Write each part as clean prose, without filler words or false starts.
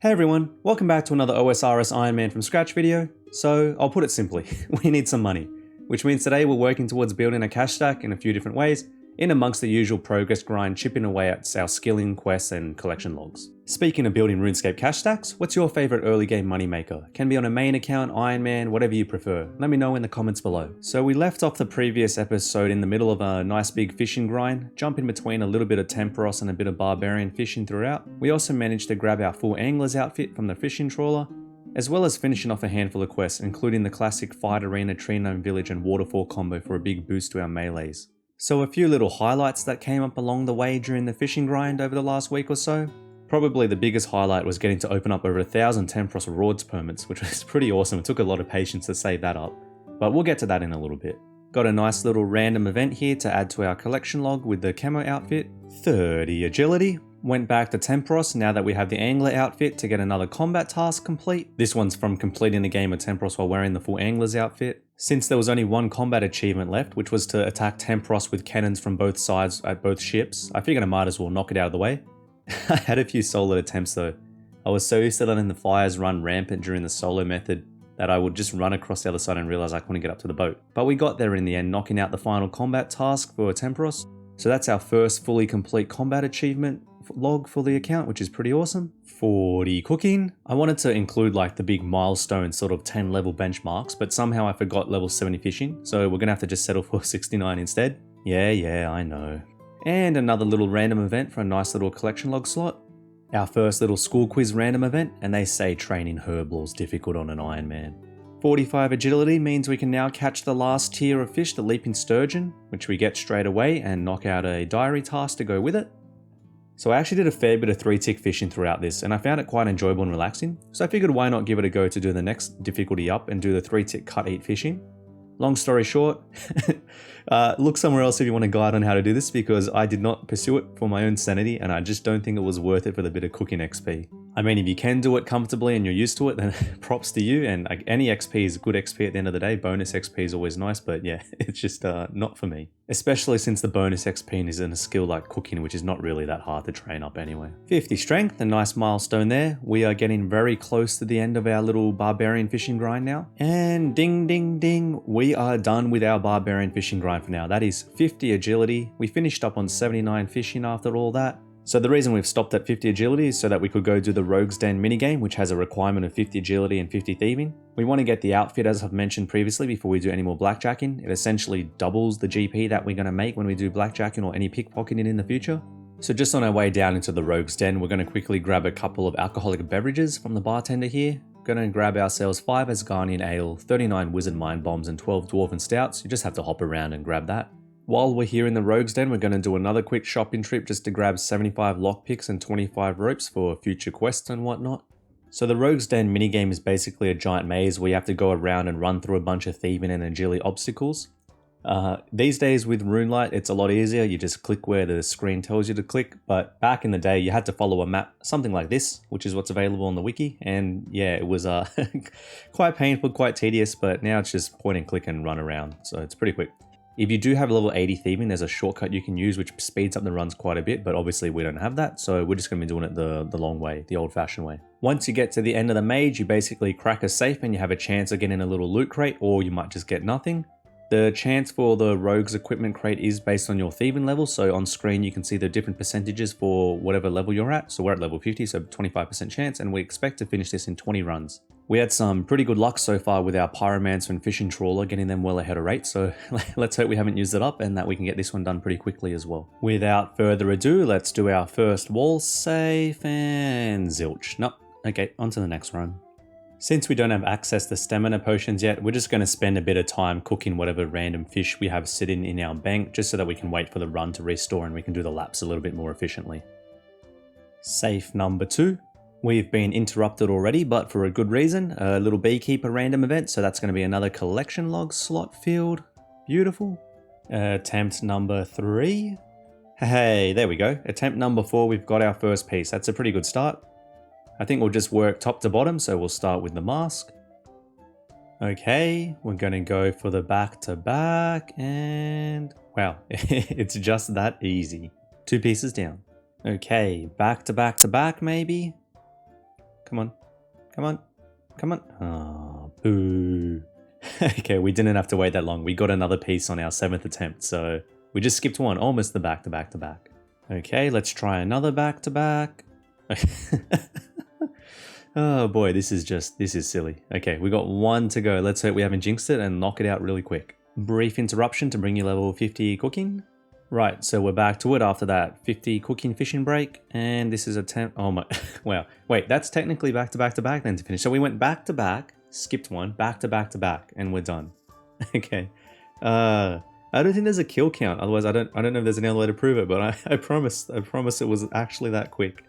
Hey everyone, welcome back to another OSRS Iron Man from scratch video. So I'll put it simply, we need some money, which means today we're working towards building a cash stack in a few different ways, in amongst the usual progress grind, chipping away at our skilling, quests and collection logs. Speaking of building RuneScape cash stacks, what's your favourite early game moneymaker? Can be on a main account, Iron Man, whatever you prefer. Let me know in the comments below. So we left off the previous episode in the middle of a nice big fishing grind, jumping between a little bit of Temporos and a bit of Barbarian fishing throughout. We also managed to grab our full Angler's outfit from the fishing trawler, as well as finishing off a handful of quests, including the classic Fight Arena, Tree Gnome Village and Waterfall combo for a big boost to our melees. So a few little highlights that came up along the way during the fishing grind over the last week or so. Probably the biggest highlight was getting to open up over 1,000 Tempros rewards permits, which was pretty awesome. It took a lot of patience to save that up, but we'll get to that in a little bit. Got a nice little random event here to add to our collection log with the camo outfit. 30 agility. Went back to Tempros now that we have the Angler outfit to get another combat task complete. This one's from completing the game of Tempros while wearing the full Angler's outfit. Since there was only one combat achievement left, which was to attack Tempros with cannons from both sides at both ships, I figured I might as well knock it out of the way. I had a few solo attempts though. I was so used to letting the fires run rampant during the solo method that I would just run across the other side and realize I couldn't get up to the boat. But we got there in the end, knocking out the final combat task for Tempros. So that's our first fully complete combat achievement log for the account, which is pretty awesome. 40 cooking. I wanted to include like the big milestone sort of 10 level benchmarks, but somehow I forgot level 70 fishing, so we're gonna have to just settle for 69 instead. Yeah, I know. And another little random event for a nice little collection log slot. Our first little school quiz random event, and they say training Herblor's difficult on an Iron Man. 45 agility means we can now catch the last tier of fish, the leaping sturgeon, which we get straight away and knock out a diary task to go with it. So I actually did a fair bit of 3-tick fishing throughout this, and I found it quite enjoyable and relaxing, so I figured why not give it a go to do the next difficulty up and do the 3-tick cut-eat fishing. Long story short, look somewhere else if you want a guide on how to do this, because I did not pursue it for my own sanity and I just don't think it was worth it for the bit of cooking XP. I mean, if you can do it comfortably and you're used to it, then props to you, and any XP is good XP at the end of the day. Bonus XP is always nice, but yeah, it's just not for me. Especially since the bonus XP is in a skill like cooking, which is not really that hard to train up anyway. 50 strength, a nice milestone there. We are getting very close to the end of our little barbarian fishing grind now. And ding ding ding, we are done with our barbarian fishing grind for now. That is 50 agility. We finished up on 79 fishing after all that. So the reason we've stopped at 50 agility is so that we could go do the Rogue's Den minigame, which has a requirement of 50 agility and 50 thieving. We want to get the outfit as I've mentioned previously before we do any more blackjacking. It essentially doubles the GP that we're going to make when we do blackjacking or any pickpocketing in the future. So just on our way down into the Rogue's Den, we're going to quickly grab a couple of alcoholic beverages from the bartender here. Going to grab ourselves 5 Asgardian Ale, 39 Wizard Mind Bombs and 12 Dwarven Stouts. You just have to hop around and grab that. While we're here in the Rogue's Den, we're going to do another quick shopping trip just to grab 75 lockpicks and 25 ropes for future quests and whatnot. So the Rogue's Den minigame is basically a giant maze where you have to go around and run through a bunch of thieving and agility obstacles. These days with RuneLite, it's a lot easier. You just click where the screen tells you to click, but back in the day you had to follow a map, something like this, which is what's available on the wiki, and yeah, it was quite painful, quite tedious, but now it's just point and click and run around, so it's pretty quick. If you do have level 80 thieving, there's a shortcut you can use which speeds up the runs quite a bit, but obviously we don't have that, so we're just going to be doing it the long way, the old-fashioned way. Once you get to the end of the mage, you basically crack a safe and you have a chance of getting a little loot crate, or you might just get nothing. The chance for the Rogue's equipment crate is based on your thieving level, so on screen you can see the different percentages for whatever level you're at. So we're at level 50, so 25% chance, and we expect to finish this in 20 runs. We had some pretty good luck so far with our Pyromancer and Fishing Trawler, getting them well ahead of rate, so let's hope we haven't used it up and that we can get this one done pretty quickly as well. Without further ado, let's do our first wall safe and zilch. Nope. Okay, on to the next run. Since we don't have access to stamina potions yet, we're just going to spend a bit of time cooking whatever random fish we have sitting in our bank, just so that we can wait for the run to restore and we can do the laps a little bit more efficiently. Safe number 2. We've been interrupted already, but for a good reason. A little beekeeper random event, so that's going to be another collection log slot filled. Beautiful. Attempt number 3. Hey, there we go. Attempt number 4, we've got our first piece. That's a pretty good start. I think we'll just work top to bottom, so we'll start with the mask. Okay, we're going to go for the back to back, and wow, it's just that easy. 2 pieces down. Okay, back to back to back maybe. Come on. Come on. Come on. Oh, boo. Okay, we didn't have to wait that long. We got another piece on our 7th attempt, so we just skipped one. Almost the back-to-back-to-back. Okay, let's try another back-to-back. Oh boy, this is silly. Okay, we got one to go. Let's hope we haven't jinxed it and knock it out really quick. Brief interruption to bring you level 50 cooking. Right, so we're back to it after that 50 cooking fishing break, and this is a 10. Oh my, wow. Wait, that's technically back to back to back then to finish. So we went back to back, skipped one, back to back to back, and we're done. Okay. I don't think there's a kill count. Otherwise, I don't know if there's any other way to prove it, but I promise it was actually that quick.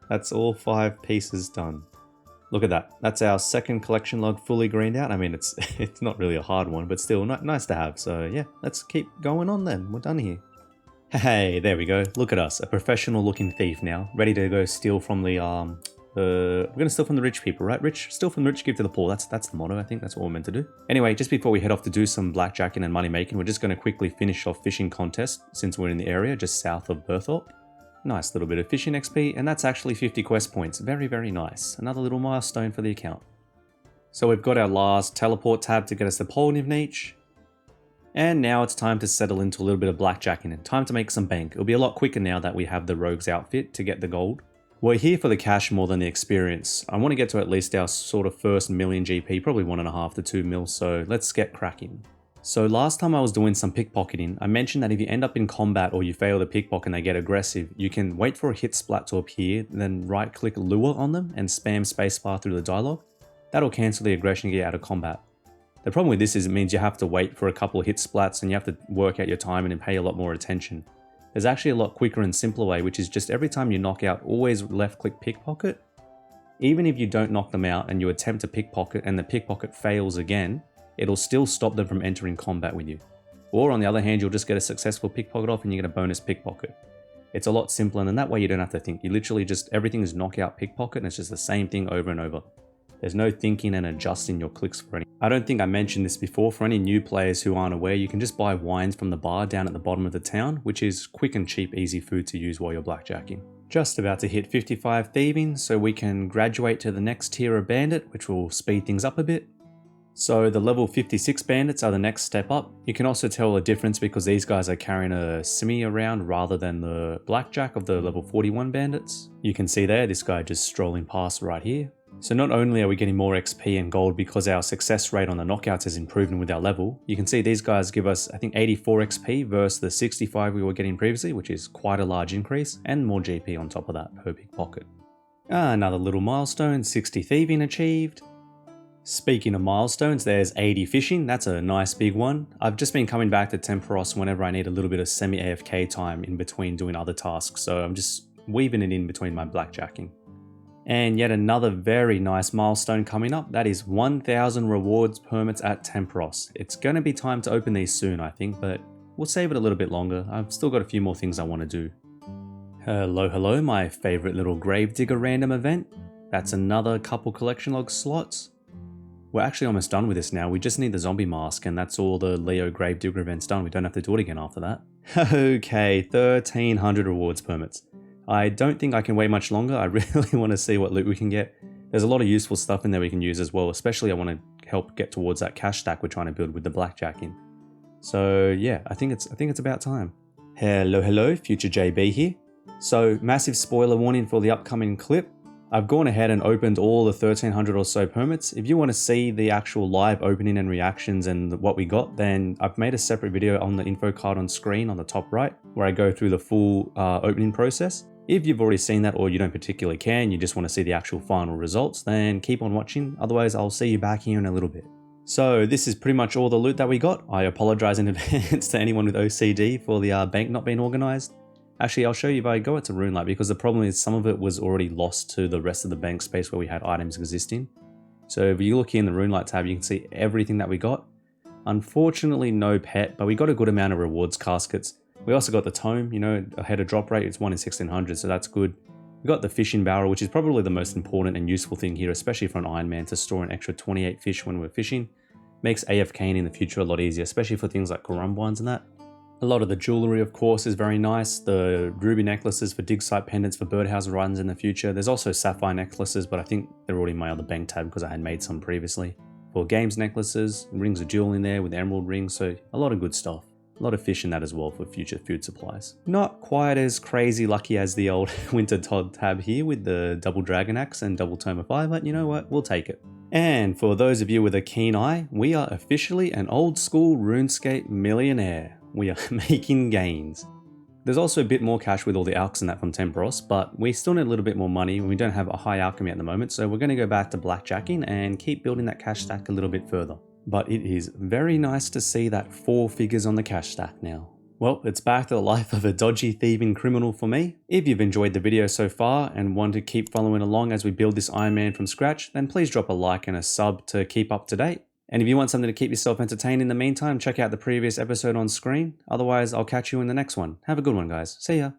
That's all 5 pieces done. Look at that. That's our second collection log fully greened out. I mean, it's not really a hard one, but still nice to have. So yeah, let's keep going on then. We're done here. Hey, there we go. Look at us, a professional looking thief now, ready to go steal from the we're gonna steal from the rich people, right? Steal from the rich, give to the poor. That's the motto. I think that's what we're meant to do. Anyway, just before we head off to do some blackjacking and money making, we're just gonna quickly finish off fishing contest since we're in the area just south of Berthorpe. Nice little bit of fishing XP, and that's actually 50 quest points. Very, very nice. Another little milestone for the account. So we've got our last teleport tab to get us to Polnivneach. And now it's time to settle into a little bit of blackjacking and time to make some bank. It'll be a lot quicker now that we have the rogue's outfit to get the gold. We're here for the cash more than the experience. I want to get to at least our sort of first million GP, probably 1.5 to 2 mil, so let's get cracking. So last time I was doing some pickpocketing, I mentioned that if you end up in combat or you fail the pickpocket and they get aggressive, you can wait for a hit splat to appear, then right click lure on them and spam spacebar through the dialogue. That'll cancel the aggression and get you out of combat. The problem with this is it means you have to wait for a couple of hit splats and you have to work out your timing and pay a lot more attention. There's actually a lot quicker and simpler way, which is just every time you knock out, always left click pickpocket. Even if you don't knock them out and you attempt to pickpocket and the pickpocket fails again, it'll still stop them from entering combat with you. Or on the other hand, you'll just get a successful pickpocket off and you get a bonus pickpocket. It's a lot simpler, and that way you don't have to think. You literally just, everything is knockout pickpocket and it's just the same thing over and over. There's no thinking and adjusting your clicks for any. I don't think I mentioned this before. For any new players who aren't aware, you can just buy wines from the bar down at the bottom of the town, which is quick and cheap, easy food to use while you're blackjacking. Just about to hit 55 thieving, so we can graduate to the next tier of bandit, which will speed things up a bit. So the level 56 bandits are the next step up. You can also tell a difference because these guys are carrying a simi around rather than the blackjack of the level 41 bandits. You can see there, this guy just strolling past right here. So not only are we getting more XP and gold because our success rate on the knockouts is improving with our level, you can see these guys give us, I think, 84 XP versus the 65 we were getting previously, which is quite a large increase, and more GP on top of that per pickpocket. Another little milestone, 60 thieving achieved. Speaking of milestones, there's 80 fishing. That's a nice big one. I've just been coming back to Tempoross whenever I need a little bit of semi-AFK time in between doing other tasks, so I'm just weaving it in between my blackjacking. And yet another very nice milestone coming up, that is 1,000 rewards permits at Tempoross. It's going to be time to open these soon, I think, but we'll save it a little bit longer. I've still got a few more things I want to do. Hello, my favorite little Gravedigger random event. That's another couple collection log slots. We're actually almost done with this now. We just need the zombie mask and that's all the Leo Gravedigger events done. We don't have to do it again after that. Okay, 1,300 rewards permits. I don't think I can wait much longer. I really want to see what loot we can get. There's a lot of useful stuff in there we can use as well, especially I want to help get towards that cash stack we're trying to build with the blackjacking. So yeah, I think it's about time. Hello, future JB here. So massive spoiler warning for the upcoming clip. I've gone ahead and opened all the 1,300 or so permits. If you want to see the actual live opening and reactions and what we got, then I've made a separate video on the info card on screen on the top right, where I go through the full opening process. If you've already seen that or you don't particularly care and you just want to see the actual final results, then keep on watching. Otherwise, I'll see you back here in a little bit. So this is pretty much all the loot that we got. I apologize in advance to anyone with OCD for the bank not being organized. Actually, I'll show you if I go into Runelight, because the problem is some of it was already lost to the rest of the bank space where we had items existing. So if you look here in the Runelight tab, you can see everything that we got. Unfortunately, no pet, but we got a good amount of rewards caskets. We also got the tome, you know, ahead of drop rate, it's 1 in 1600, so that's good. We got the fishing barrel, which is probably the most important and useful thing here, especially for an Iron Man to store an extra 28 fish when we're fishing. Makes AFKing in the future a lot easier, especially for things like Grumbwines and that. A lot of the jewellery, of course, is very nice. The ruby necklaces for dig site pendants for birdhouse runs in the future. There's also sapphire necklaces, but I think they're already in my other bank tab because I had made some previously. For games necklaces, rings of jewel in there with emerald rings, so a lot of good stuff. A lot of fish in that as well for future food supplies. Not quite as crazy lucky as the old Winter Todd tab here with the double dragon axe and double tome of fire, but you know what, we'll take it. And for those of you with a keen eye, we are officially an old school RuneScape millionaire. We are making gains. There's also a bit more cash with all the alks and that from Tempoross, but we still need a little bit more money. We don't have a high alchemy at the moment, so we're going to go back to blackjacking and keep building that cash stack a little bit further. But it is very nice to see that 4 figures on the cash stack now. Well, it's back to the life of a dodgy thieving criminal for me. If you've enjoyed the video so far and want to keep following along as we build this Iron Man from scratch, then please drop a like and a sub to keep up to date. And if you want something to keep yourself entertained in the meantime, check out the previous episode on screen. Otherwise, I'll catch you in the next one. Have a good one, guys. See ya.